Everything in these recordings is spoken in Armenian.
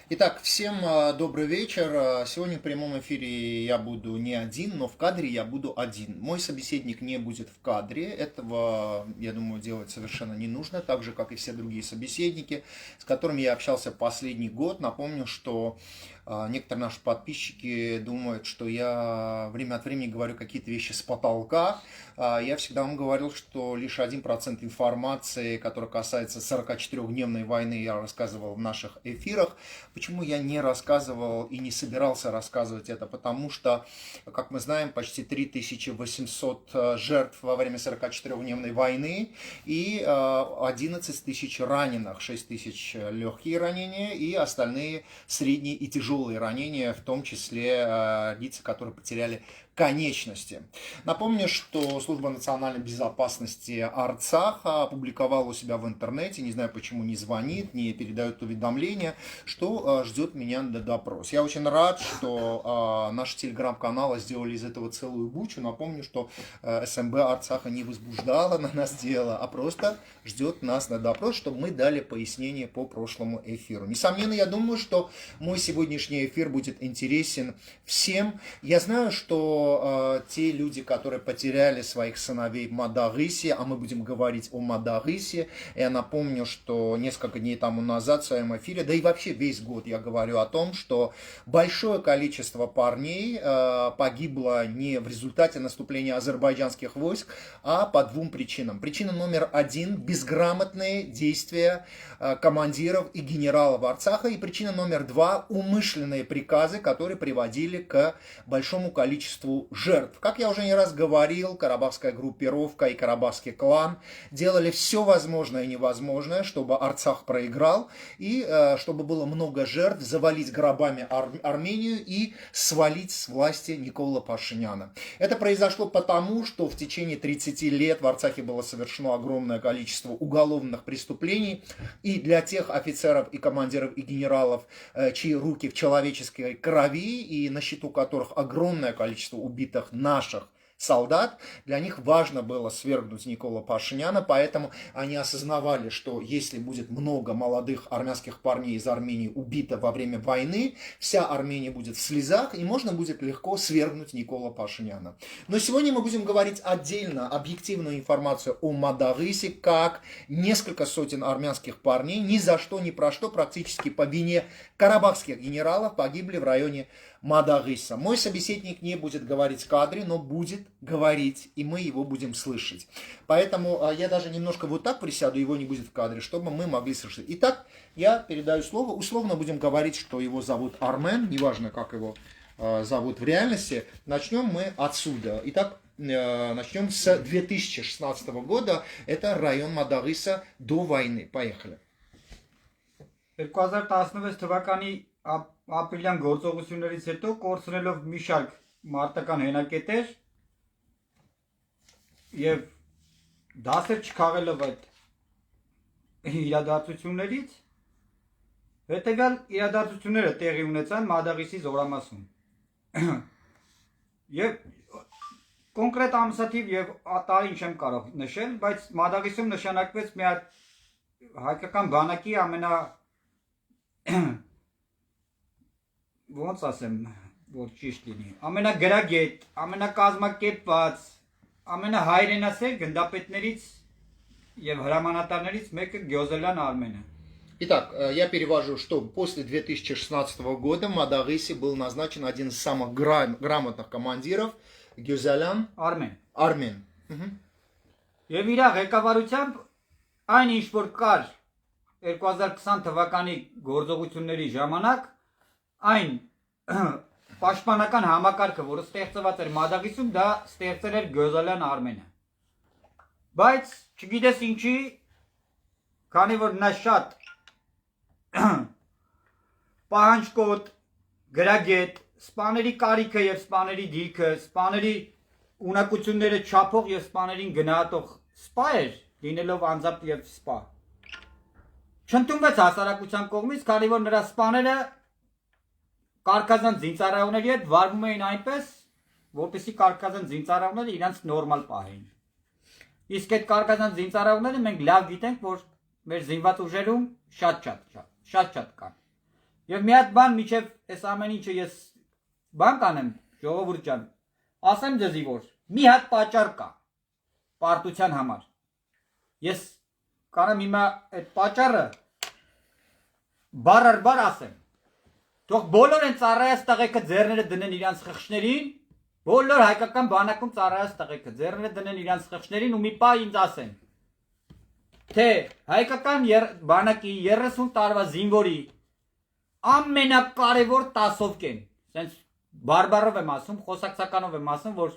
Итак, всем добрый вечер. Сегодня в прямом эфире я буду не один, но в кадре я буду один. Мой собеседник не будет в кадре. Этого, я думаю, делать совершенно не нужно, так же, как и все другие собеседники, с которыми я общался последний год. Напомню, что некоторые наши подписчики думают, что я время от времени говорю какие-то вещи с потолка. Я всегда вам говорил, что лишь 1% информации, которая касается 44-дневной войны, я рассказывал в наших эфирах. Почему я не рассказывал и не собирался рассказывать это? Потому что, как мы знаем, почти 3800 жертв во время 44-дневной войны и 11 тысяч раненых, 6 тысяч легкие ранения и остальные средние и тяжелые ранения, в том числе лица, которые потеряли конечности. Напомню, что Служба национальной безопасности Арцаха опубликовала у себя в интернете, не знаю почему не звонит, не передает уведомления, что ждет меня на допрос. Я очень рад, что наши телеграм-каналы сделали из этого целую бучу. Напомню, что СМБ Арцаха не возбуждала на нас дело, а просто ждет нас на допрос, чтобы мы дали пояснение по прошлому эфиру. Несомненно, я думаю, что мой сегодняшний эфир будет интересен всем. Я знаю, что те люди, которые потеряли своих сыновей в Мадагысе, а мы будем говорить о Мадагысе, я напомню, что несколько дней тому назад в своем эфире, да и вообще весь год я говорю о том, что большое количество парней погибло не в результате наступления азербайджанских войск, а по двум причинам. Причина номер один – безграмотные действия командиров и генералов Арцаха, и причина номер два – умышленные приказы, которые приводили к большому количеству жертв. Как я уже не раз говорил, карабахская группировка и карабахский клан делали все возможное и невозможное, чтобы Арцах проиграл и чтобы было много жертв, завалить гробами Армению и свалить с власти Никола Пашиняна. Это произошло потому, что в течение 30 лет в Арцахе было совершено огромное количество уголовных преступлений, и для тех офицеров и командиров и генералов, чьи руки в человеческой крови и на счету которых огромное количество убитых наших солдат, для них важно было свергнуть Никола Пашиняна, поэтому они осознавали, что если будет много молодых армянских парней из Армении убито во время войны, вся Армения будет в слезах, и можно будет легко свергнуть Никола Пашиняна. Но сегодня мы будем говорить отдельно, объективную информацию о Мадагысе, как несколько сотен армянских парней ни за что, ни про что, практически по вине карабахских генералов погибли в районе Мадагыса. Мой собеседник не будет говорить в кадре, но будет говорить, и мы его будем слышать. Поэтому я даже немножко вот так присяду, его не будет в кадре, чтобы мы могли слышать. Итак, я передаю слово. Условно будем говорить, что его зовут Армен, неважно, как его зовут в реальности. Начнем мы отсюда. Итак, начнем с 2016 года. Это район Мадагыса до войны. Поехали. 2016 թվականի ապրիլյան գործողություններից հետո կորցնելով մի շարք մարտական հենակետեր եւ դասեր չքաղելով այդ իրադարձություններից հետեւյալ իրադարձությունները տեղի ունեցան Մադաղիսի զորամասում եւ կոնկրետ ամսաթիվ եւ տարին չեմ կարող նշել, բայց Մադաղիսում նշանակվեց մի հատ հայկական բանակի ոնց ասեմ, որ ճիշտ լինի, ամենագրագետ, ամենակազմակերպված, ամենահայրենասեր գնդապետներից եւ հրամանատարներից մեկը Գյոզելյան Արմենը։ Итак, я перевожу, что после 2016 года в Мадагысе был назначен один из самых грамотных командиров, Гюзелян Армен. Եվ իր ղեկավարությամբ այն ինչ որ կար 2020 թվականի գործողությունների ժամանակ այն պաշտպանական համակարգը, որը ստեղծված էր Մադաղիսում, դա ստեղծել էր Գյոզելյան Արմենը։ Բայց չգիտես ինչի, քանի որ նա շատ պահանջկոտ, գրագետ, սպաների կարիքը եւ սպաների դիրքը, սպաների ունակությունները չափող եւ սպաներին գնահատող սպա էր, լինելով անձամբ եւ սպա։ Չընդունվեց հասարակության կողմից, քանի որ նրա սպաները կարկազան զինծառայողների հետ վարվում էին այնպես, որպեսզի կարկազան զինծառայողները իրանց նորմալ պահեին։ Իսկ այդ կարկազան զինծառայողները մենք լավ գիտենք, որ մեր զինված ուժերում շատ կան։ Եվ մի հատ բան միջև այս ամեն ինչը ես բան կանեմ, ժողովուրդ ջան, ասեմ ձեզի որ մի հատ պատճառ կա պարտության համար։ Ես կարամ հիմա այդ պատճառը բառ առ բառ ասեմ։ Թող բոլոր են ծառայած տղեկը ձեռները դնեն իրանց խղճներին, բոլոր հայկական բանակում ծառայած տղեկը ձեռները դնեն իրանց խղճներին ու մի պահ ինձ ասեն, թե հայկական բանակի 30 տարվա զինվորի ամենակարևոր տասովկեն, սենց բարբարով եմ ասում, խոսակցականով եմ ասում, որ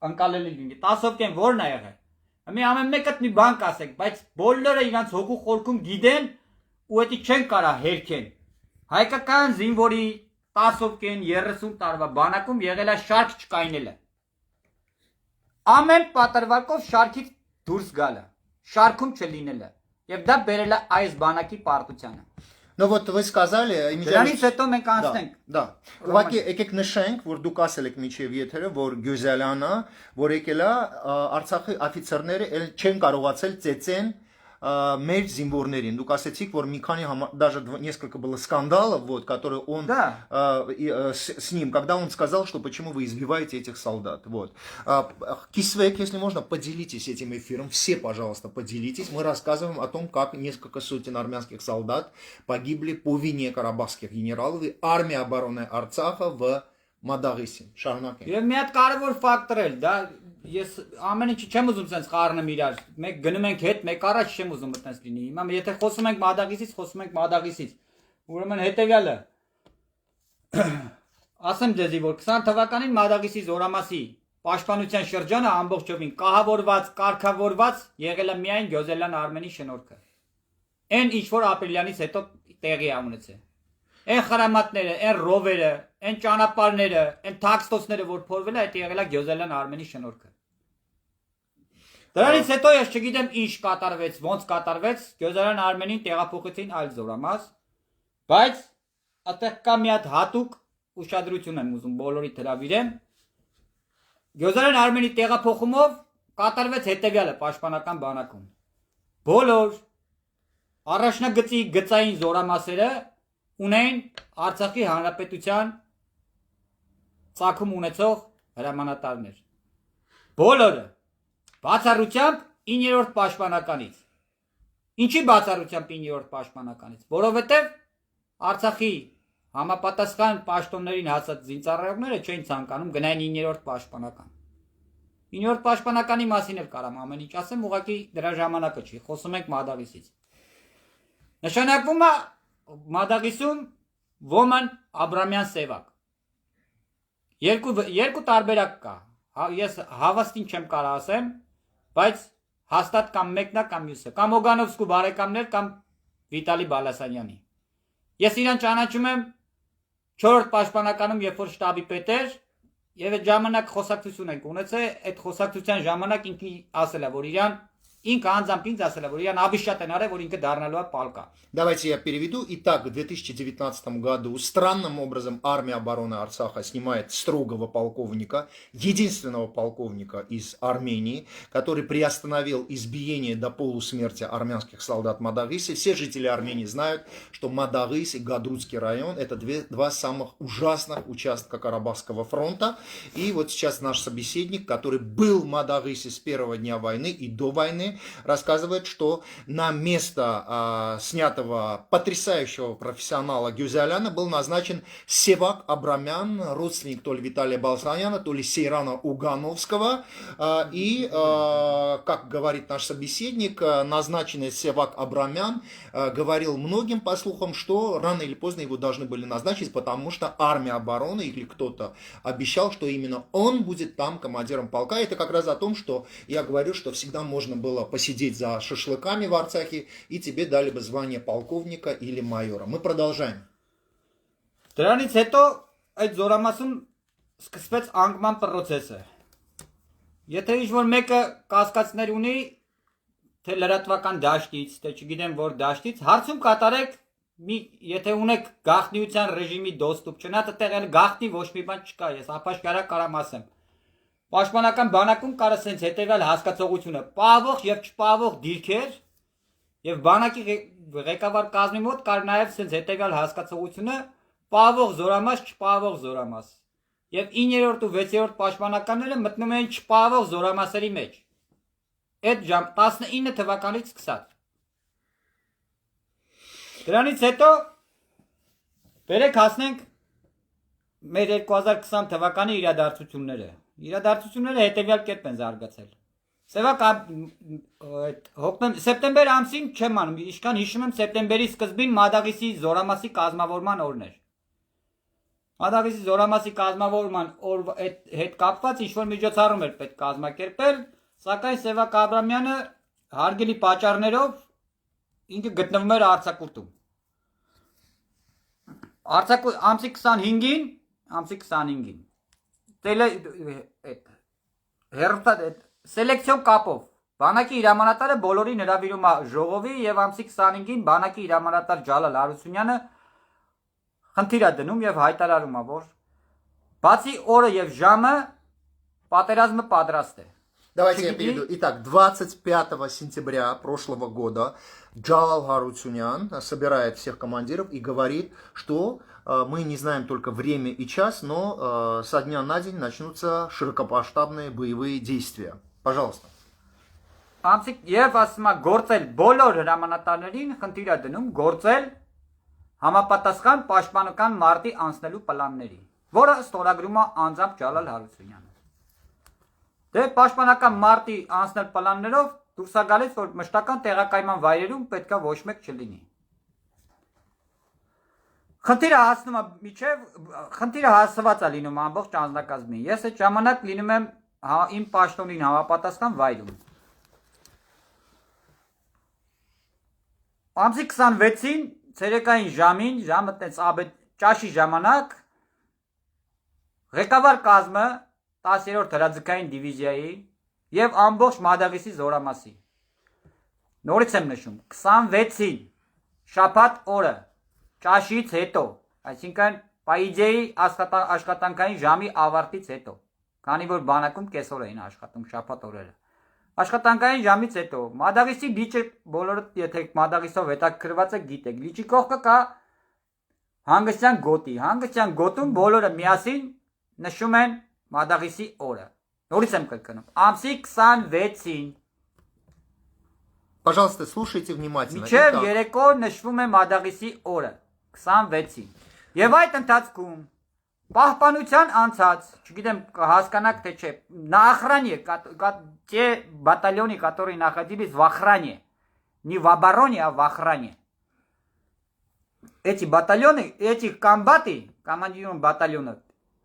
ընկալելի լինի, տասովկեն որն է եղել։ Մի ամեն մեկըդ մի բան կասեք, բայց բոլորը իրանց հոգու խորքում գիտեն ու էդի չեն կարա հերքեն։ Հայկական զինվորի տասովկեն 30 տարվա բանակում եղել է շարք չկայնելը։ Ամեն պատրվակով շարքից դուրս գալը, շարքում չլինելը, և դա բերել է այս բանակի պարտությանը։ Ну вот вы сказали, Դրանից հետո մենք անցնենք։ Да. Ուղղակի եկեք նշենք, որ դուք ասել եք միջև եթերը, որ Գյուզելյանը, որ եկել է Արցախի օֆիցերները չեն կարողացել ծեծեն մեր զինվորներին. Դուք ասեցիք, որ մի քանի даже несколько было скандалов, вот, которые он с ним, когда он сказал, что почему вы избиваете этих солдат. Вот. Кисвек, если можно, поделитесь этим эфиром. Все, пожалуйста, поделитесь. Мы рассказываем о том, как несколько сотен армянских солдат погибли по вине карабахских генералов и армии обороны Арцаха в Մադաղիսին, շարունակենք։ Եվ մի հատ կարևոր ֆակտոր էլ, դա ես ամեն ինչի չեմ ուզում sense խառնում իրար։ Մեկ գնում ենք հետ, մեկ առաջ չեմ ուզում այդպես լինի։ Հիմա եթե խոսում ենք Մադաղիսից, խոսում ենք Մադաղիսից։ Ուրեմն հետեւյալը։ Ասեմ ձեզի, որ 20 թվականին Մադաղիսի Զորամասի պաշտպանության շրջանը ամբողջովին կահավորված, կարգավորված եղել է միայն Գյոզելյան Արմենի շնորհքը։ Այն ինչ որ ապրիլյանից հետո տեղի է ունեցել։ Այն խրամատները, այն ռովերը, այն ճանապարհները, այն տաքստոսները, որ փորվել է, այդ եղել է Գյոզելյան Արմենի շնորհքը։ Դրանից հետո ես չգիտեմ ինչ կատարվեց, ոնց կատարվեց, Գյոզելյան Արմենին տեղափոխեցին այլ Զորամաս, բայց այդտեղ կա մի հատ հատուկ ուշադրություն եմ ուզում բոլորի հրավիրեմ։ Գյոզելյան Արմենի տեղափոխումով կատարվեց հետևյալը պաշտպանական բանակում։ Բոլոր առաջնագծի գծային զորամասերը ունեն Արցախի հանրապետության ծագում ունեցող հրամանատարներ։ Բոլորը բացառությամբ 9-րդ պաշտպանականից։ Ինչի բացառությամբ 9-րդ պաշտպանականից, որովհետև Արցախի համապատասխան պաշտոններին հասած զինծառայողները չէին ցանկանում գնային 9-րդ պաշտպանական։ 9-րդ պաշտպանականի մասին էլ կարամ ամեն ինչ ասեմ, ուղղակի դրա ժամանակը չի, խոսում ենք Մադաղիսից։ Նշանակվում է Մադաղիսում Ոման Աբրամյան Սևակ։ Երկու տարբերակ կա։ Ես հավաստին չեմ կարող ասեմ, բայց հաստատ կամ մեկն է կամ մյուսը, կամ Օգանովսկու բարեկամներ կամ Վիտալի Բալասանյանի։ Ես իրան ճանաչում եմ 4-րդ պաշտպանականում, երբ որ շտաբի պետ էր, եւ այդ ժամանակ խոսակցություն ենք ունեցել, այդ խոսակցության ժամանակ ինքը ասել է, որ իրան инка анзам пинза села, я обещать на рево, инка дарнала палка. Давайте я переведу. Итак, в 2019 году странным образом армия обороны Арцаха снимает строгого полковника, единственного полковника из Армении, который приостановил избиение до полусмерти армянских солдат Мадагыси. Все жители Армении знают, что Мадагыс и Гадрутский район — это два самых ужасных участка Карабахского фронта. И вот сейчас наш собеседник, который был в Мадагысе с первого дня войны и до войны, рассказывает, что на место снятого потрясающего профессионала Гюзеляна был назначен Севак Абрамян, родственник то ли Виталия Баласаняна, то ли Сейрана Угановского. И, как говорит наш собеседник, назначенный Севак Абрамян говорил многим, по слухам, что рано или поздно его должны были назначить, потому что армия обороны или кто-то обещал, что именно он будет там командиром полка. Это как раз о том, что я говорю, что всегда можно было посидеть за шашлыками в Арцахе, и тебе дали бы звание полковника или майора. Мы продолжаем. Դրանից հետո այդ զորամասում սկսվեց անկման process-ը։ Եթե ինչ-որ մեկը կասկածներ ունի, թե լրատվական դաշտից, թե չգիտեմ որ դաշտից, հարցում կատարեք, եթե ունեք գաղտնիության ռեժիմի դոստուպ, չնայած այդտեղ էլ գաղտնի ոչ մի բան չկա, ես ապաշկարա կարամ ասեմ։ Պաշտպանական բանակում կար սենց հետևյալ հասկացողությունը՝ պահվող եւ չպահվող դիրքեր Եվ բանակի ղեկավար կազմի մոտ կար նաև sense հետեւյալ հասկացողությունը՝ պահվող զորամաս, չպահվող զորամաս։ Եվ 9-րդ ու 6-րդ պաշտպանականները մտնում էին չպահվող զորամասերի մեջ։ Այդ ժամ 19 թվականից սկսած։ Դրանից հետո բերեք հասնենք մեր 2020 թվականի իրադարձությունները։ Իրադարձությունները հետեւյալ կերպ են զարգացել։ Սեպտեմբեր ամսին չեմ անում, ինչքան հիշում եմ, սեպտեմբերի սկզբին Մադաղիսի զորամասի կազմավորման օրն էր։ Մադաղիսի զորամասի կազմավորման հետ կապված ինչ-որ միջոցառում էր պետք կազմակերպել, սակայն Սևակ Աբրամյանը հարգելի պատճառներով ինքը գտնվում էր արձակուրդում։ Ամսի 25-ին սելեկցիոն կապով բանակի հրամանատարը բոլորին հրավիրում է ժողովի եւ ամսի 25-ին բանակի հրամանատար Ջալալ Հարությունյանը խնդիր է դնում եւ հայտարարում է, որ բացի օրը եւ ժամը պատերազմը պատրաստ է։ Давайте я перейду. Итак, 25 сентября прошлого года Джалал Харутюнян собирает всех командиров и говорит, что мы не знаем только время и час, но со дня на день начнутся широкомасштабные боевые действия. Пожалуйста. Եվ ասում է գործել բոլոր հրամանատարներին խնդիր է դնում գործել համապատասխան պաշտպանական մարտի անցնելու պլանների, որը ստորագրում է անձամբ Ջալալ Հարությունյանը։ Դե պաշտպանական մարտի անցնել պլաններով դուրս է գալիս, որ մշտական տեղակայման վայրերում պետքա ոչ մեկ չլինի։ Խնդիրը հասցված է լինում ամբողջ անձնակազմին։ Ես այդ ժամանակ լինում եմ իմ պաշտոնին համապատասխան վայրում։ Ամսի 26-ին ցերեկային ժամին, ժամը տենց ճաշի ժամանակ ղեկավար կազմը 10-րդ հրաձգային դիվիզիայի եւ ամբողջ Մադաղիսի զորամասի։ Նորից եմ նշում, 26-ին շաբաթ օրը ճաշից հետո, այսինքն պայիջեի աշխատանքային ժամի ավարտից հետո, քանի որ բանակում կեսօր էին աշխատում շաբաթ օրերը։ Աշխատանքային ժամից հետո Մադաղիսի լիճը բոլորը եթե Մադաղիսով հետաքրքրված եք գիտեք, լիճի կողքը կա հանգստյան գոտի, հանգստյան գոտում բոլորը միասին նշում են Մադաղիսի օրը։ Նորից եմ կրկնում, ամսի 26-ին Пожалуйста, слушайте внимательно. Մինչև երեկո նշվում է Մադաղիսի օրը 26-ին։ Եվ այդ ընթացքում պահպանության անցած, չգիտեմ հասկանաք թե չէ, на охране, те батальоны, которые находились в охране, не в обороне, а в охране. Эти батальоны, эти комбаты, командиром батальонов,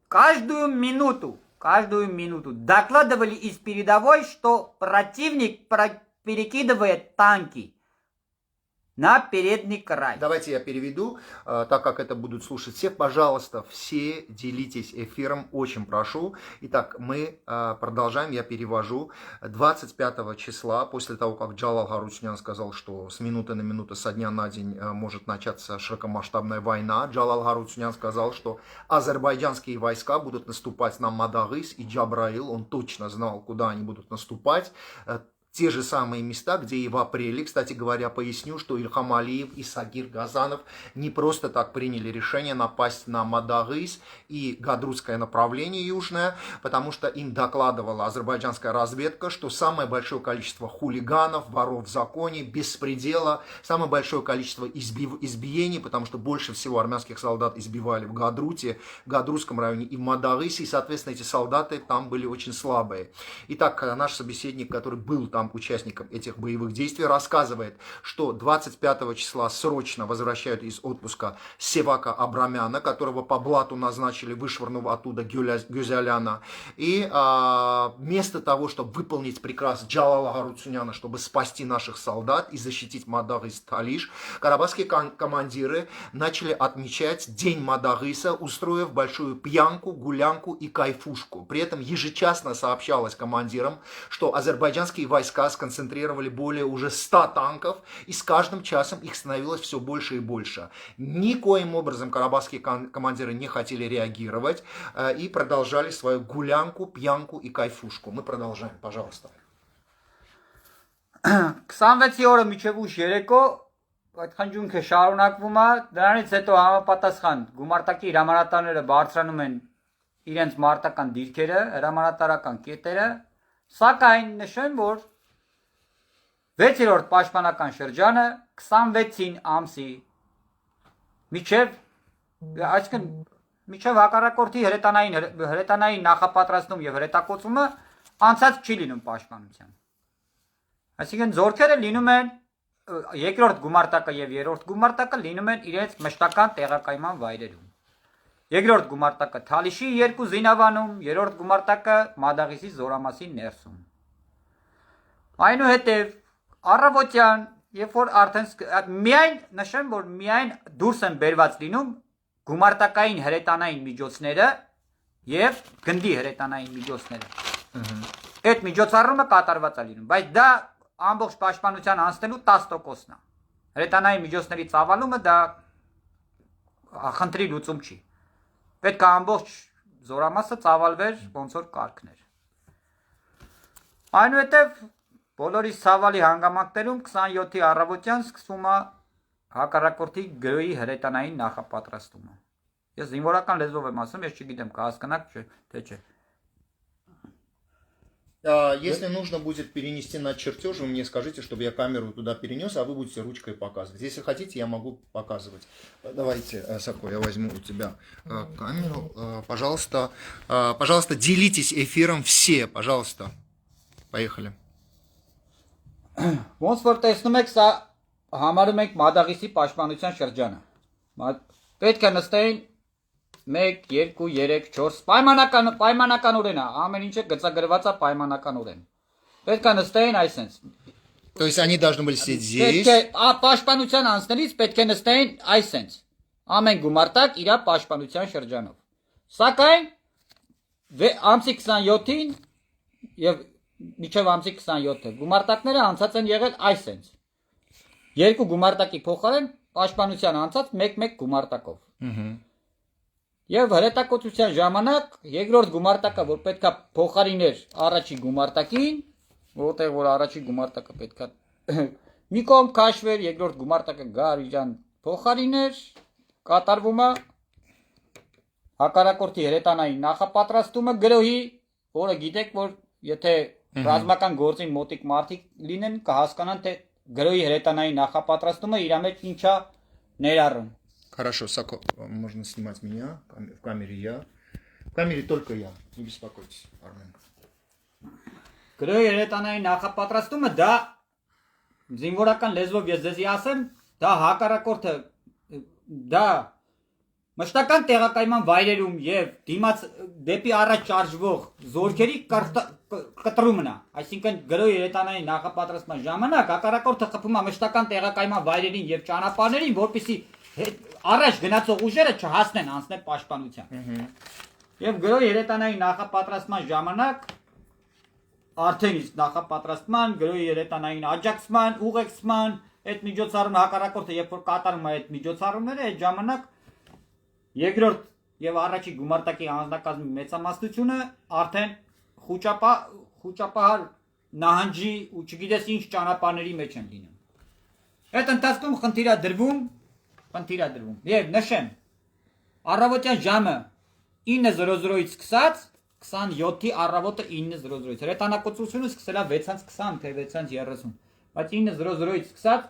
каждую минуту докладывали из передовой, что противник перекидывает танки на передний край. Давайте я переведу, так как это будут слушать все. Пожалуйста, все делитесь эфиром, очень прошу. Итак, мы продолжаем, я перевожу. 25 числа, после того, как Джалал Харутюнян сказал, что с минуты на минуту, со дня на день может начаться широкомасштабная война, Джалал Харутюнян сказал, что азербайджанские войска будут наступать на Мадагис и Джабраил. Он точно знал, куда они будут наступать. Те же самые места, где и в апреле, кстати говоря, поясню, что Ильхам Алиев и Сагир Газанов не просто так приняли решение напасть на Мадагис и Гадрутское направление южное, потому что им докладывала азербайджанская разведка, что самое большое количество хулиганов, воров в законе, беспредела, самое большое количество избиений, потому что больше всего армянских солдат избивали в Гадруте, в Гадрутском районе и в Мадагисе, и, соответственно, эти солдаты там были очень слабые. Итак, наш собеседник, который был там участником этих боевых действий, рассказывает, что 25 числа срочно возвращают из отпуска Севака Абрамяна, которого по блату назначили, вышвырнув оттуда Гюзеляна. И вместо того, чтобы выполнить приказ Джалала Харутюняна, чтобы спасти наших солдат и защитить Мадагис Талиш, карабахские командиры начали отмечать День Мадагиса, устроив большую пьянку, гулянку и кайфушку. При этом ежечасно сообщалось командирам, что азербайджанские войска сконцентрировали более уже 100 танков, и с каждым часом их становилось все больше и больше. Никоим образом карабахские командиры не хотели реагировать и продолжали свою гулянку, пьянку и кайфушку. Мы продолжаем, пожалуйста. 26 օրը միջև ուշ երեկո այդ խնջունքը շարունակվում է, դրանից հետո համապատասխան գումարտակի հրամանատարները բարձրանում են իրենց մարտական դիրքերը, հրամանատարական կետերը, սակայն նշեմ, որ 6-րդ պաշտպանական շրջանը 26-ին ամսի միջև, այսինքն միջև հակառակորդի հրետանային նախապատրաստում եւ հրետակոծումը անցած չի լինում պաշտպանության։ Այսինքն զորքերը լինում են երկրորդ գումարտակը եւ երրորդ գումարտակը լինում են իրենց մշտական տեղակայման վայրերում։ Երկրորդ գումարտակը Թալիշի 2 զինավանում, երրորդ գումարտակը Մադաղիսի զորամասի ներսում։ Այնուհետև առավոտյան, երբ որ արդեն միայն նշեմ, որ միայն դուրս են բերված լինում գումարտակային հրետանային միջոցները եւ գնդի հրետանային միջոցները։ Այդ միջոցառումը կատարված է լինում, բայց դա ամբողջ պաշտպանության անցնելու 10%-ն է։ Հրետանային միջոցների ծավալումը դա խնդրի լուծում չի։ Պետք է ամբողջ զորամասը ծավալվեր ոնց որ կարգներ։ Այնուհետև բոլորի ցավալի հանգամանքներում 27-ի առավոտյան սկսվում է հակառակորդի գրոյի հրետանային նախապատրաստումը։ Ես զինվորական լեզվով եմ ասում, ես չգիտեմ կհասկանաք թե չէ։ Если нужно будет перенести на чертеж, вы мне скажите, чтобы я камеру туда перенес, а вы будете ручкой показывать. Если хотите, я могу показывать. Давайте, Сако, я возьму у тебя камеру. Пожалуйста, делитесь эфиром все, пожалуйста. Поехали. Ոնց որ տեսնում եք, սա համարում ենք Մադաղիսի պաշտպանության շրջանը։ Պետք է նստեին 1, 2, 3, 4 պայմանականորեն է, ամեն ինչը գծագրված է պայմանականորեն։ Պետք է նստեին այսպես։ То есть они должны были сидеть здесь. Պետք է պաշտպանության անցներից պետք է նստեին այսպես։ Ամեն գումարտակ իր պաշտպանության շրջանով։ Սակայն ամսի 27-ին եւ միջև ամսի 27-ը գումարտակները անցած են եղել այսպես։ Երկու գումարտակի փոխարեն պաշտպանության անցած 1-1 գումարտակով։ Եվ հրետակոծության ժամանակ երկրորդ գումարտակը, որ պետքա փոխարիներ առաջի գումարտակին, որտեղ որ առաջի գումարտակը պետքա մի կողմ քաշվեր, երկրորդ գումարտակը գար իրան փոխարիներ, կատարվում է հակառակորդի հրետանային նախապատրաստումը գրոհի, որը գիտեք, որ եթե ռազմական գործին մոտիկ մարդիկ լինեն, կհասկանան, թե գրոհի հրետանային նախապատրաստումը իր մեջ ինչա ներառում։ Хорошо, Сако, можно снимать меня, в камере я. В камере только я, не беспокойтесь, Армен. Գրոհի հրետանային նախապատրաստումը դա զինվորական լեզվով ես ձեզի ասեմ, դա հակառակորդը դա մշտական տեղակայման վայրերում եւ դիմաց դեպի առաջ շարժվող զորքերի կտրումն է, այսինքն գրոհի հրետանային նախապատրաստման ժամանակ հակառակորդը խփում է մշտական տեղակայման վայրերին եւ ճանապարհներին, որպեսզի առաջ գնացող ուժերը չհասնեն անցնել պաշտպանության։ Եվ գրոհի հրետանային նախապատրաստման ժամանակ արդեն իսկ նախապատրաստման, գրոհի հրետանային աջակցման, ուղեկցման, այդ միջոցառումը հակառակորդը երբ որ կատարում է այդ միջոցառումները, այդ ժամանակ երկրորդ եւ առաջի գումարտակի անձնակազմի մեծամասնությունը արդեն խոճապահար նահանջի ու չգիտես ինչ ճանապարհների մեջ են լինում։ Այդ ընթացքում խնդիր է դրվում Եվ նշեմ, առավոտյան ժամը 9:00-ից սկսած 27-ի առավոտը 9:00-ից։ Հրետանակոծությունը սկսել է 6:20 թե 6:30, բայց 9:00-ից սկսած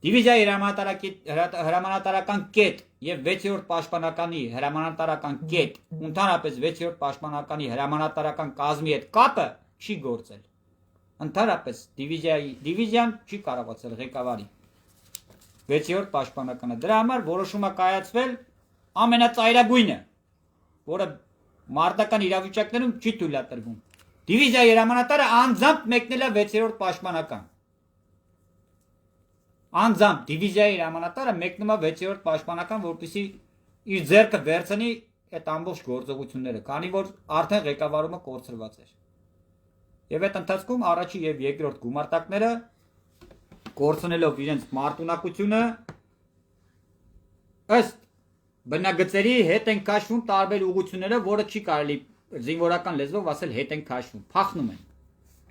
դիվիզիայի հրամանատարական կետ եւ 6-րդ պաշտպանականի հրամանատարական կետ, ընդհանրապես 6-րդ պաշտպանականի հրամանատարական կազմի հետ կապը չի գործել։ Ընդհանրապես դիվիզիան չի կարողացել ղեկավարի 6-րդ պաշտպանականը։ Դրա համար որոշումը կայացվել ամենածայրագույնը, որը մարտական իրավիճակներում չի թույլատրվում։ Դիվիզիայի հրամանատարը անձամբ մեկնել է 6-րդ պաշտպանական։ Անձամբ դիվիզիայի հրամանատարը մեկնում է 6-րդ պաշտպանական, որպեսզի իր ձեռքը վերցնի այդ ամբողջ գործողությունները, քանի որ արդեն ղեկավարումը կորցրված էր։ Եվ այդ ընթացքում առաջի եւ երկրորդ գումարտակները կորցնելով իրենց մարտունակությունը ըստ բնագծերի հետ են քաշվում տարբեր ուղղությունները, որը չի կարելի զինվորական լեզվով ասել հետ են քաշվում, փախնում են։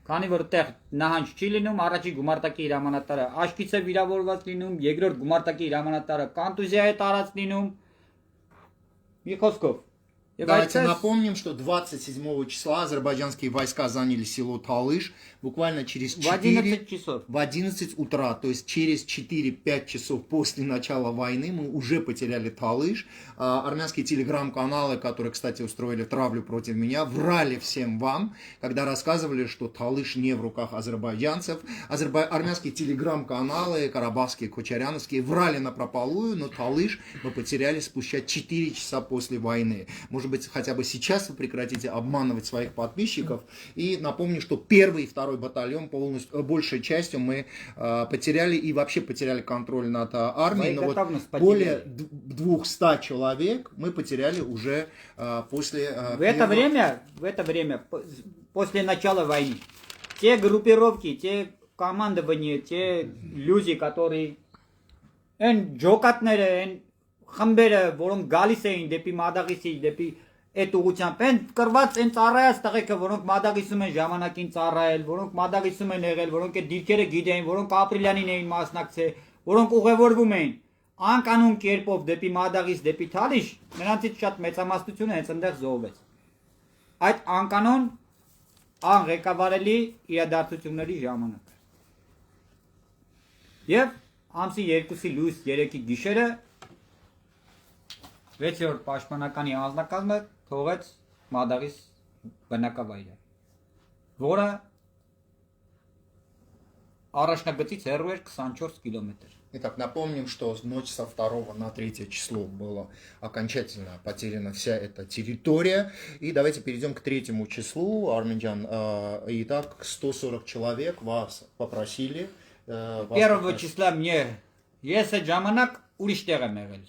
Քանի որ այդտեղ նահանջ չի լինում, առաջի գումարտակի հրամանատարը աչքից է վիրավորված լինում, երկրորդ գումարտակի հրամանատարը կոնտուզիա է տարած լինում։ Մի խոսքով։ Եվ Давайте այդպես напомним, что 27 числа азербайджанские войска заняли село Талыш буквально через в 11 4, часов. в 11 утра, то есть через 4-5 часов после начала войны мы уже потеряли Талыш. Армянские телеграм-каналы, которые, кстати, устроили травлю против меня, врали всем вам, когда рассказывали, что Талыш не в руках азербайджанцев. Армянские телеграм-каналы, карабахские, кочаряновские, врали напропалую, но Талыш мы потеряли спустя 4 часа после войны. Может быть, хотя бы сейчас вы прекратите обманывать своих подписчиков. И напомню, что первый и второй батальон полностью, большей частью мы потеряли и вообще потеряли контроль над армией. Но вот более 200 человек мы потеряли уже после... В это время, после начала войны, те группировки, те командования, те люди, которые... Են ջոկատները, են խմբերը, որոնք գալիս էին դեպի Մադաղիսի, դեպի այդ ուղղությամբ, են կրված են ծառայած տղեկը, որոնք Մադաղիսում են ժամանակին ծառայել, որոնք Մադաղիսում են եղել, որոնք այդ դիրքերը գիտեին, որոնք ապրիլյանին էին մասնակցել, որոնք ուղևորվում էին անկանոն կերպով դեպի Մադաղիս, դեպի Թալիշ, նրանցից շատ մեծամասնությունը հենց այնտեղ զոհվեց։ Այդ անկանոն անղեկավարելի իրադարձությունների ժամանակ։ Եվ ամսի 2-ի լույս 3-ի գիշերը 6-րդ պաշտպանականի անձնակազմը թողեց Մադաղիս բնակավայրը, որը առաջնագծից հեռու էր 24 կիլոմետր։ Итак, напомним, что ночь со 2 на 3 число была окончательно потеряна вся эта территория. И давайте перейдем к 3 числу, Арменджан. Итак, 140 человек вас попросили. 1 числа мне ես այդ ժամանակ ուրիշ տեղ եմ եղել։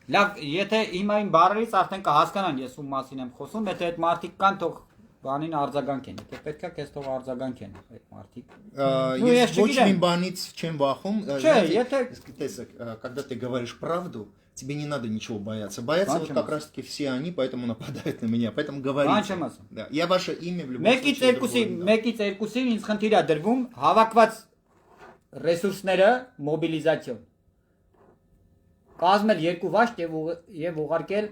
Լավ, եթե հիմա իմ բառերից արդեն կհասկանան ես ում մասին եմ խոսում, եթե այդ մարդիկ կան, թող բանին արձագանք են, եթե պետք է քեզ թող արձագանք են այդ մարդիկ։ Есть очень баниц, чем вахум. Չէ, Когда ты говоришь правду, тебе не надо ничего бояться. Боятся вот как раз таки все они, поэтому нападают на меня. Поэтому говорите. Да. Я ваше имя в любом случае. Մեկից երկուսին ինձ խնդիր է դրվում հավաքված ռեսուրսները մոբիլիզացիոն։ Կազմել երկու վաշտ եւ ուղարկել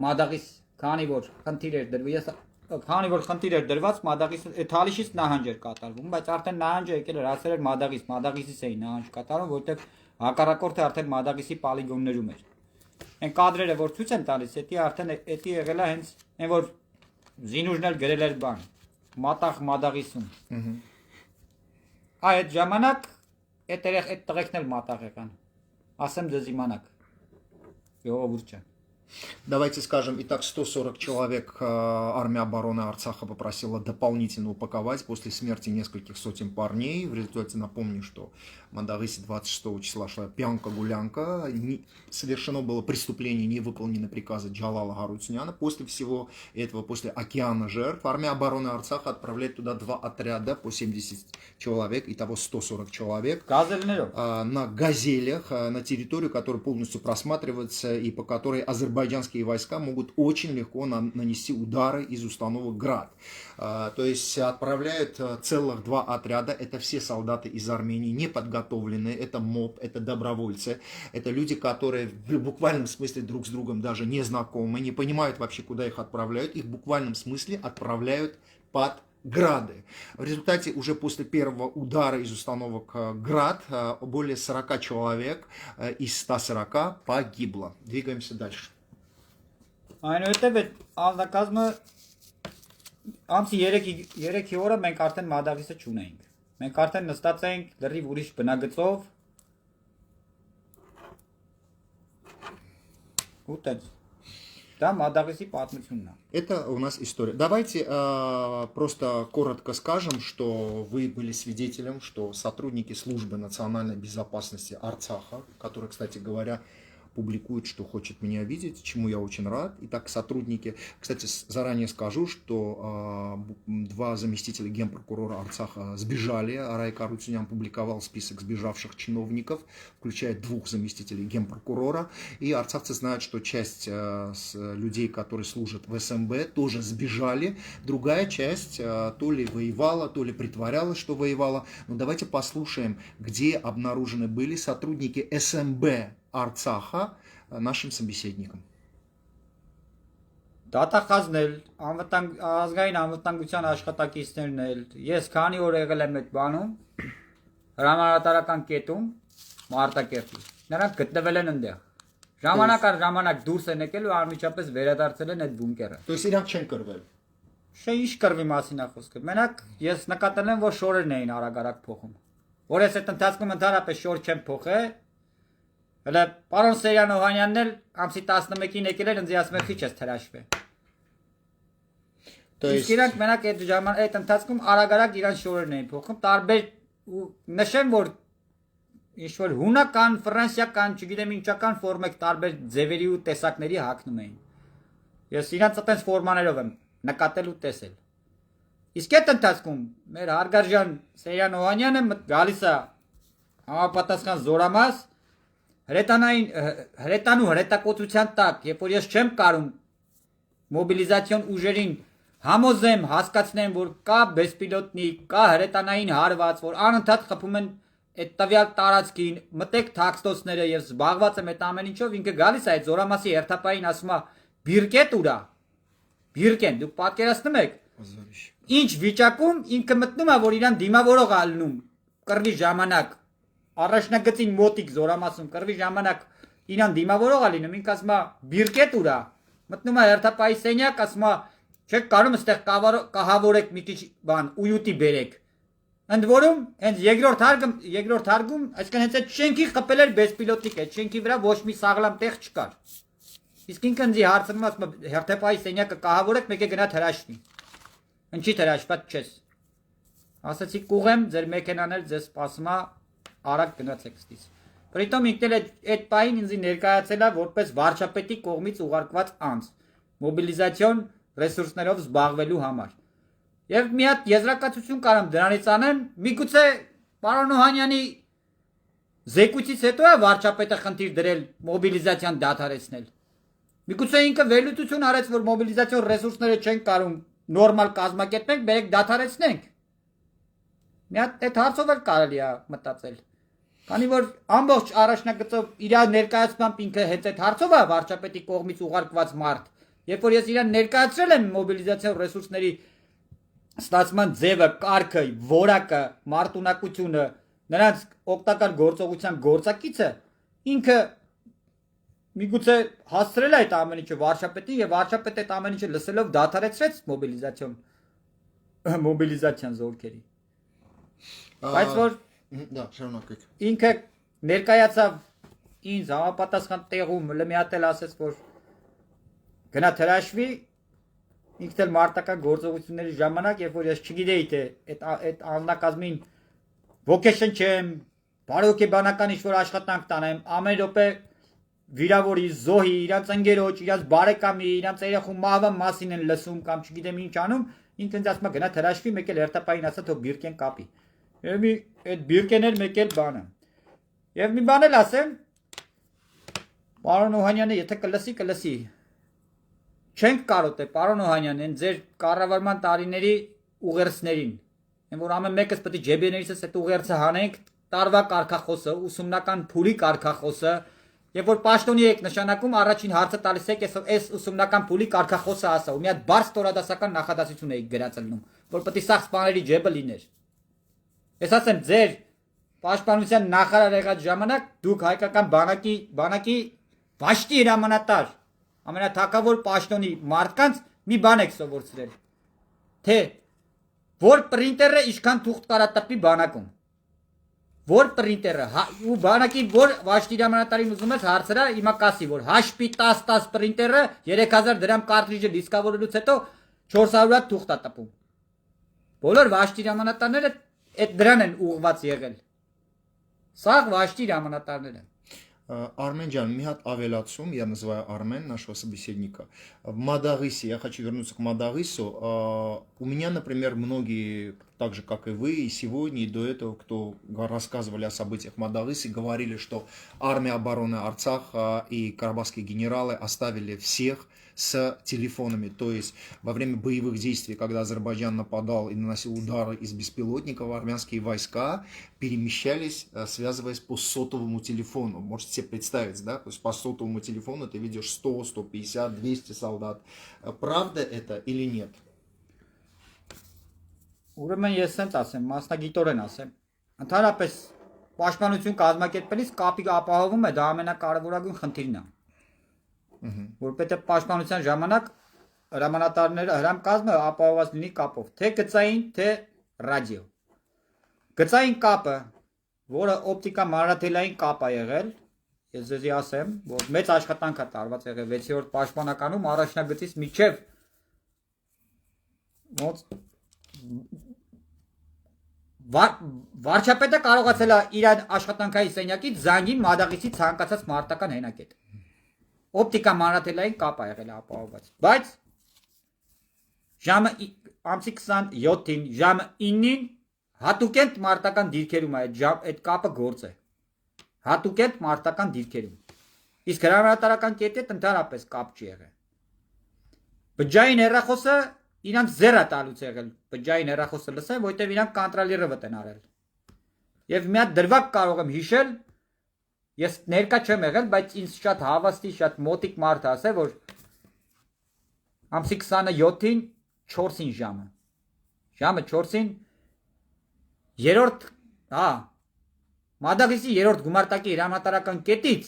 Մադաղիս, քանի որ խնդիր էր դրվում։ Քանի որ խնդիր էր դրված Մադաղիս Թալիշից նահանջ էր կատարվում, բայց արդեն նահանջը եկել էր հասել էր Մադաղիսից էին նահանջ կատարում, որտեղ հակառակորդը արդեն Մադաղիսի պոլիգոններում էր։ Այն կադրերը որ ցույց են տալիս, դա արդեն էդի եղել է հենց այն որ զինուժն էլ գրել էր բան Մատաղ Մադաղիսում։ Այդ ժամանակ այդ տղեկն էլ մատաղ եկան։ Ասեմ ձեզ իմանաք։ Ժողովուրդ ջան։ Давайте скажем, итак, 140 человек армия обороны Арцаха попросила дополнительно упаковать после смерти нескольких сотен парней. В результате напомню, что в Мадагысе 26 числа шла пьянка-гулянка. Совершено было преступление, не выполнены приказы Джалала Гаруцняна. После всего этого, после океана жертв, армия обороны Арцаха отправляет туда 2 отряда по 70 человек, итого 140 человек. На газелях, на территорию, которая полностью просматривается и по которой азербайджанские войска могут очень легко нанести удары из установок «Град». То есть отправляют целых 2 отряда. Это все солдаты из Армении, не подготовленные. Это МОП, это добровольцы. Это люди, которые в буквальном смысле друг с другом даже не знакомы, не понимают вообще, куда их отправляют. Их в буквальном смысле отправляют под Грады. В результате уже после первого удара из установок «Град» более 40 человек из 140 погибло. Двигаемся дальше. Այնուհետև անձնակազմը ամսի 3-ի օրը մենք արդեն Մադաղիսը չունեինք։ Մենք արդեն նստած էինք լրիվ ուրիշ բնագծով։ Ուտեց։ Да, Мадагиси պատմությունն է։ Это у нас история. Давайте просто коротко скажем, что вы были свидетелем, что сотрудники службы национальной безопасности Арцаха, которые, кстати говоря, публикует, что хочет меня видеть, чему я очень рад. Итак, сотрудники, кстати, заранее скажу, что 2 заместителя генпрокурора Арцаха сбежали. Арайк Арутюнян публиковал список сбежавших чиновников, включая 2 заместителей генпрокурора. И арцахцы знают, что часть людей, которые служат в СМБ, тоже сбежали. Другая часть то ли воевала, то ли притворялась, что воевала. Но давайте послушаем, где обнаружены были сотрудники СМБ Արցախը нашим собеседникам. Դատախազնել, ազգային անվտանգության աշխատակիցներն էլ, ես քանի օր եղել եմ այդ բանում, հրամանատարական կետում, Մարտակերտի, նրանք գտնվել են այնտեղ, ժամանակ առ ժամանակ դուրս են եկել ու անմիջապես վերադարձել են այդ բունկերը։ То есть իրանք չեն կրվել։ Չէ, ինչ կրվի մասին է խոսքը։ Մենակ ես նկատել եմ, որ շորերն էին արագ-արագ փոխում։ Որ ես այդ ընթացքում ընդհանրապես շոր չեմ փոխել, հələ պարոն Սերյան Օհանյանն էլ ամսի 11-ին եկել էր ինձ ասում էր քիչ ես թրաշվե։ Իսկ իրանք մենակ այդ ժամանակ այդ ընթացքում արագ-արագ իրան շորերն էին փոխում, տարբեր նշեմ, որ ինչ որ հունական, ֆրանսիական, չգիտեմ ինչական ֆորմեք տարբեր ձևերի ու տեսակների հագնում էին։ Ես իրանց այդպես ֆորմաներով եմ նկատել ու տեսել։ Իսկ այդ ընթացքում մեր հարգարժան Սերյան Օհանյանը գալիս է համապատասխան զորամաս հրետանու հրետակոծության տակ, երբ որ ես չեմ կարում մոբիլիզացիոն ուժերին համոզեմ, հասկացնեմ, որ կա բեսպիլոտնի, կա հրետանային հարված, որ անընդհատ խփում են այդ տվյալ տարածքին, մտեք թաքստոցները եւ զբաղված եմ այդ ամեն ինչով, ինքը գալիս է այդ զորամասի հերթապային ասում է բիրկետ ուրա։ Բիրկեն, դուք պատկերացնում եք։ Ինչ վիճակում ինքը մտնում է, որ իրան դիմավորող ալնում կռվի ժամանակ առաջնագծին մոտիկ զորամասում կռվի ժամանակ իրան դիմավորող է լինում, ինքը ասում է բիրկետ ուրա, մտնում է հերթապայի սենյակ, ասում է չեք կարում այստեղ կահավորեք մի քիչ բան ույուտի բերեք։ Ընդ որում հենց երկրորդ հարգում, այսինքն հենց այդ շենքի խփել էր բեսպիլոտիկ, այդ շենքի վրա ոչ մի սաղլամ տեղ չկար։ Իսկ ինքը ինձ հարցնում ասում է հերթապայի սենյակը կահավորեք, մեկ է գնա հրաշվի։ Ինչի հրաշված չես։ Ասացի կուղեմ, ձեր մեքենան էլ ձեզ սպասում է, արագ գնացեք ստից։ Պրիտոմ ինքն էլ այդ պահին ինձ ներկայացել է որպես վարչապետի կողմից ուղարկված անձ մոբիլիզացիոն ռեսուրսներով զբաղվելու համար։ Եվ մի հատ եզրակացություն կարամ դրանից անեմ, միգուցե պարոն Օհանյանի զեկույցից հետո է վարչապետը խնդիր դրել մոբիլիզացիան դադարեցնել։ Միգուցե ինքը վերլուծություն արեց, որ մոբիլիզացիոն ռեսուրսները չեն կարում նորմալ կազմակերպենք, բերեք դադարեցնենք։ Մի հատ այդ հարցով էլ կարելի է մտածել։ Քանի որ ամբողջ առաջնագծով իր ներկայացմամբ ինքը հենց այդ հարցով է վարչապետի կողմից ուղարկված մարդ, երբ որ ես իրան ներկայացրել եմ մոբիլիզացիոն ռեսուրսների ստացման ձևը, կարգը, որակը, մարտունակությունը, նրանց օգտակար գործողության գործակիցը, ինքը միգուցե հասցրել է այդ ամեն ինչը վարչապետին եւ վարչապետը այդ ամեն ինչը լսելով դադարեցրեց մոբիլիզացիան զորքերի։ Բայց որ Да, շարունակեք։ Ինքը ներկայացավ ինձ համապատասխան տեղում մի հատ էլ ասեց, որ գնա հրաշվի, ինքն էլ մարտական գործողությունների ժամանակ, երբ որ ես չգիտեի թե այդ աննակազմին ոգեշն չեմ, բարոյոգեբանական ինչ-որ աշխատանք տանեմ, ամեն րոպե վիրավորի, զոհի, իրանց ընկերոջ, իրանց բարեկամի, իրանց երեխու մահվան մասին են լսում կամ չգիտեմ ինչ անում, ինքն ինձ ասում է գնա հրաշվի, մեկ էլ հերթապային ասա թող բիրկեն կապի։ Եվ այդ բիրկեն էլ մեկ էլ բանը։ Եվ մի բան էլ ասեմ, պարոն Օհանյանը, եթե կլսի, չենք կարոտե, պարոն Օհանյան, են ձեր կառավարման տարիների ուղերձներին, են որ ամեն մեկս պետք է ջեբեներիցս այդ ուղերձը հանենք, տարվա կարգախոսը, ուսումնական փուլի կարգախոսը, եւ որ պաշտոնի եք նշանակում, առաջին հարցը տալիս եք այս ուսումնական փուլի կարգախոսը ասա, ու մի հատ բարձ տորադասական նախադասություն եք գրածելնում, որ պետք է սա սպաների ջեբը լիներ։ Ես ասեմ, ձեր պաշտպանության նախարար եղած ժամանակ դուք հայկական բանակի վաշտի հրամանատար, ամենաթակավոր պաշտոնի մարդկանց մի բան եք սովորեցրել, թե որ պրինտերը ինչքան թուղթ կարատապի բանակում, որ պրինտերը ու բանակի որ վաշտի հրամանատարին ուզում ես հարցրա, հիմա կասի, որ HP 1010 պրինտերը 3000 դրամ կարտրիջը դիսկավորելուց հետո 400 թուղթ է տպում։ Բոլոր վաշտի հրամանատարները այդ դրան են ուղղված եղել։ Սա վաշտի հրամանատարներ են։ Армен Джан, Михат Авелацум, я называю Армен, нашего собеседника. В Мадагысе, я хочу вернуться к Мадагысу. У меня, например, многие, так же как и вы, и сегодня, и до этого, кто рассказывали о событиях в Мадагысе, говорили, что армия обороны Арцаха и карабахские генералы оставили всех с телефонами. То есть во время боевых действий, когда Азербайджан нападал и наносил удары из беспилотников, армянские войска перемещались, связываясь по сотовому телефону. Можете себе представить, да? То есть по сотовому телефону ты видишь 100, 150, 200 солдат. Правда это или нет? Ուրեմն ես ասեմ, ասեմ, մասնագիտորեն ասեմ։ Ընդհանրապես պաշտպանություն կազմակերպելիս կապի ապահովում է, դա ամենակարևորագույն խնդիրն է։ Որովհետև պաշտպանության ժամանակ հրամանատարները հրամկազմը ապահովված լինի կապով, թե գծային, թե ռադիո։ Գծային կապը, որը օպտիկա մանրաթելային կապ է եղել, ես ձեզի ասեմ, որ մեծ աշխատանք է տարված եղել 6-րդ պաշտպանականում առաջնագծից միջև ոնց վարչապետը կարողացել է իր աշխատանքային սենյակից զանգին Մադաղիսի ցանկացած մարտական հենակետ։ Օպտիկա մանրաթելային կապ է եղել ապահովված, բայց ժամը ամսի 27-ին ժամը 9-ին հատուկենտ մարտական դիրքերում է այդ կապը գործ է։ Հատուկենտ մարտական դիրքերում։ Իսկ հրամանատարական կետը ընդհանրապես կապ չի եղել։ Բջջային հեռախոսը իրանք զերա տալուց եղել, բջջային հեռախոսը լսեն, որտեղ իրանք կոնտրոլերը վտեն արել։ Եվ մի հատ դրվագ կարող եմ հիշել, ես ներկա չեմ եղել, բայց ինձ շատ հավաստի, շատ մոտիկ մարդ ասել, որ ամսի 27-ին 4-ին ժամը 4-ին երրորդ, Մադաղիսի երրորդ գումարտակի հրամանատարական կետից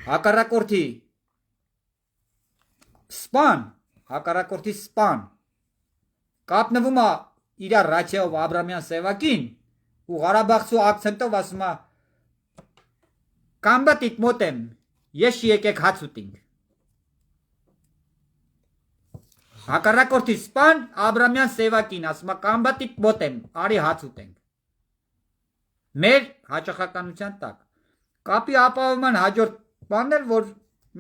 հակառակորդի սպան կապնվում է իր ռացիայով Աբրամյան Սևակին ու Ղարաբաղցու ակցենտով ասում է կամբատիտ մոտեմ, ես եկեք հաց ուտենք։ Հակառակորդի սպան Աբրամյան Սևակին ասում է կամբատիտ մոտեմ, արի հաց ուտենք։ Մեր հաճախականության տակ կապի ապահովման հաջորդ բանն էր, որ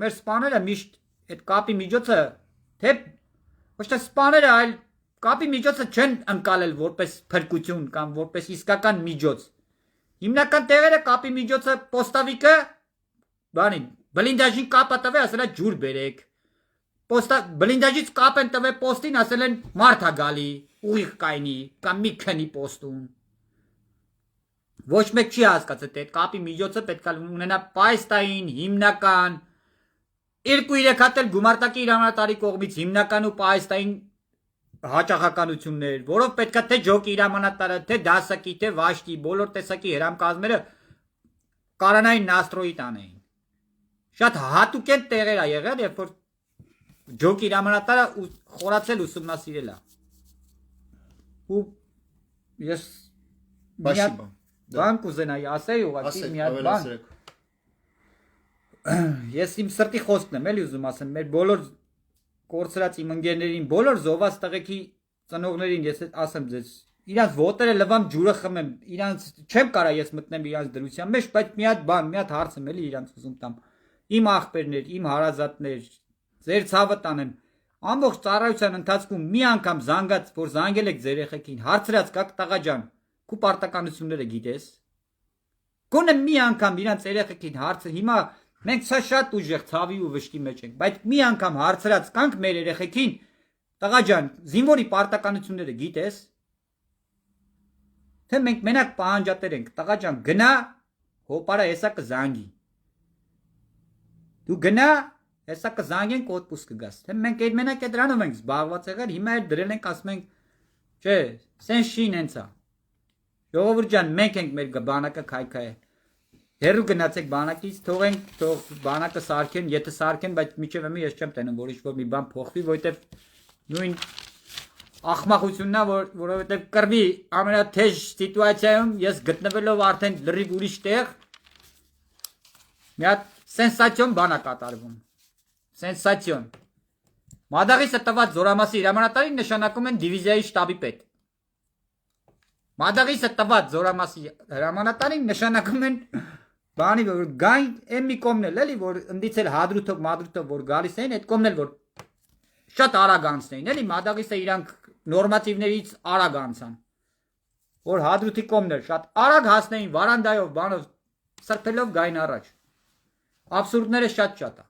մեր սպաները միշտ այդ կապի միջոցը թե ոչ թե սպաները, այլ կապի միջոցը չեն ընկալել որպես փրկություն կամ որպես իսկական միջոց։ Հիմնական տեղերը կապի միջոցը պոստավիկը բլինդաժին կապը տվե, ասել է ջուր բերեք։ Բլինդաժից կապ են տվե պոստին, ասել են մարդ է գալի, ուղիղ կայնի կամ մի քնի պոստում։ Ոչ մեկ չի հասկացել, թե կապի միջոցը պետք է ունենա պայստային, հիմնական, 2-3 հատ էլ գումարտակի հրամանատարի կողմից հիմնական ու պայստային հաճախականություններ, որով պետք է թե ջոկի հրամանատարը, թե դասակի, թե վաշտի, բոլոր տեսակի հրամկազմերը կարանային նաստրոյի տանեին։ Շատ հատուկենտ տեղեր է եղել, երբ որ ջոկի հրամանատարը խորացել ուսումնասիրել է։ Ու ես Спасибо. բան կուզենայի ասեի ուղղակի մի հատ բան։ Ես իմ սրտի խոսքն եմ էլի ուզում ասեմ, մեր բոլոր կորցրած իմ ընկերներին, բոլոր զոհված տղեկի ծնողներին ես ասեմ ձեզ, իրանց ոտերը լվամ ջուրը խմեմ, իրանց չեմ կարա ես մտնեմ իրանց դրության մեջ, բայց մի հատ բան, մի հատ հարց եմ էլի իրանց ուզում տամ։ Իմ աղբերներ, իմ հարազատներ, ձեր ցավը տանեմ։ Ամբողջ ծառայության ընթացքում մի անգամ զանգած, որ զանգել եք ձեր երեխեքին, հարցրած կաք տղա ջան, քու պարտականությունները գիտես։ Գոնե մի անգամ իրանց երեխեքին հարցը հիմա մենք սա շատ ուժեղ ցավի ու վշտի մեջ ենք, բայց մի անգամ հարցրած կանք մեր երեխեքին, տղա ջան, զինվորի պարտականությունները գիտես։ Թե մենք մենակ պահանջատեր ենք, տղա ջան, գնա, հոպարա հեսա կզանգի։ Դու գնա, հեսա կզանգենք օդպուստ կգաս։ Թե մենք այդ մենակ է դրանով ենք զբաղված եղել, հիմա էլ դրել ենք ասում ենք, չէ, սենց չի նենց է։ Ժողովուրդ ջան, մենք ենք մեր բանակը քայքայել։ Հերու գնացեք բանակից, թող բանակը սարքեն, եթե սարքեն, բայց միջև εμի ես չեմ տենում, որ ինչ-որ մի բան փոխվի, որովհետև նույն ախմախությունն է, որովհետև կռվի ամենաթեժ սիտուացիայում ես գտնվելով արդեն լրիվ ուրիշ տեղ, մի հատ սենսացիոն բան է կատարվում։ Սենսացիոն։ Մադաղիսը տված զորամասի հրամանատարին նշանակում են դիվիզիայի շտաբի պետ։ Մադաղիսը տված զորամասի հրամանատարին նշանակում են բանի որ գայն եմ մի կողմն էլ էլի որ ընդից էլ հադրութով մադրութով որ գալիս էին այդ կողմն էլ որ շատ արագ անցնեին էլի մադաղիսը իրանք նորմատիվներից արագ անցան որ հադրութի կողմն էլ շատ արագ հասնեին վարանդայով բանով սրբելով գային առաջ абсурдները շատ է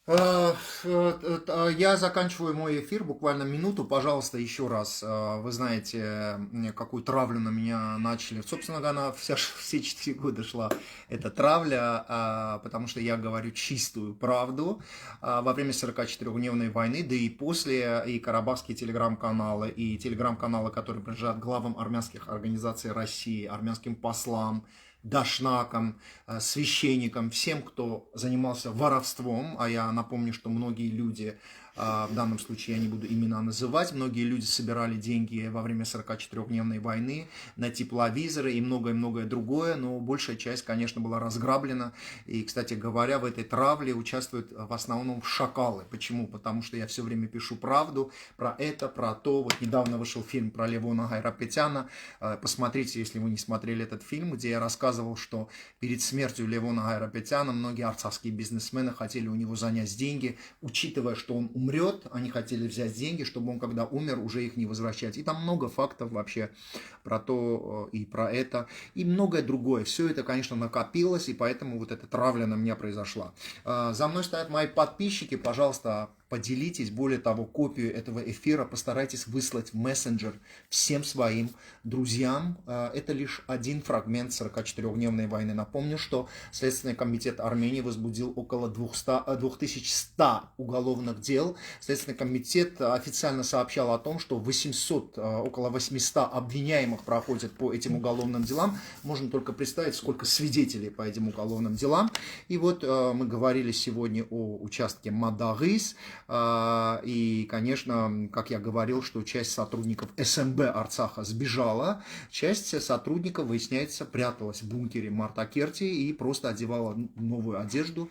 Я заканчиваю мой эфир, буквально минуту, пожалуйста, еще раз. Вы знаете, какую травлю на меня начали. Собственно говоря, все 4 года шла эта травля, потому что я говорю чистую правду. Во время 44-дневной войны, да и после, и карабахские телеграм-каналы, и телеграм-каналы, которые принадлежат главам армянских организаций России, армянским послам, дашнакам, священникам, всем, кто занимался воровством, а я напомню, что многие люди, в данном случае я не буду имена называть, многие люди собирали деньги во время 44-дневной войны на тепловизоры и многое-многое другое, но большая часть, конечно, была разграблена. И, кстати говоря, в этой травле участвуют в основном шакалы. Почему? Потому что я все время пишу правду про это, про то. Вот недавно вышел фильм про Левона Гайрапетяна. Посмотрите, если вы не смотрели этот фильм, где я рассказывал, что перед смертью Левона Гайрапетяна многие арцахские бизнесмены хотели у него занять деньги, учитывая, что он умрет, они хотели взять деньги, чтобы он, когда умер, уже их не возвращать. И там много фактов вообще про то и про это, и многое другое. Все это, конечно, накопилось, и поэтому вот эта травля на меня произошла. За мной стоят мои подписчики, пожалуйста, поделитесь, более того, копию этого эфира постарайтесь выслать в мессенджер всем своим друзьям. Это лишь один фрагмент 44-дневной войны. Напомню, что Следственный комитет Армении возбудил около 2100 уголовных дел. Следственный комитет официально сообщал о том, что около 800 обвиняемых проходят по этим уголовным делам. Можно только представить, сколько свидетелей по этим уголовным делам. И вот мы говорили сегодня о участке Мадагис. И, конечно, как я говорил, что часть сотрудников СМБ Арцаха сбежала, часть сотрудников, выясняется, пряталась в бункере Мартакерти и просто одевала новую одежду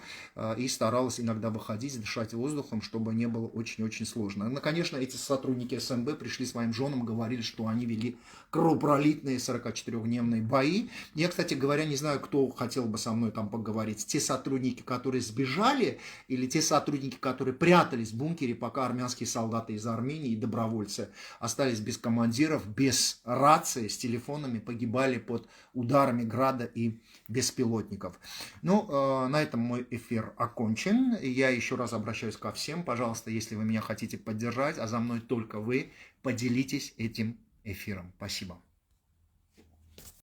и старалась иногда выходить, дышать воздухом, чтобы не было очень-очень сложно. Но, конечно, эти сотрудники СМБ пришли своим женам, говорили, что они вели кровопролитные 44-дневные бои. Я, кстати говоря, не знаю, кто хотел бы со мной там поговорить. Те сотрудники, которые сбежали, или те сотрудники, которые прятались в бункере, пока армянские солдаты из Армении и добровольцы остались без командиров, без рации, с телефонами, погибали под ударами града и беспилотников. Ну, на этом мой эфир окончен. Я еще раз обращаюсь ко всем. Пожалуйста, если вы меня хотите поддержать, а за мной только вы, поделитесь этим эфиром. Спасибо.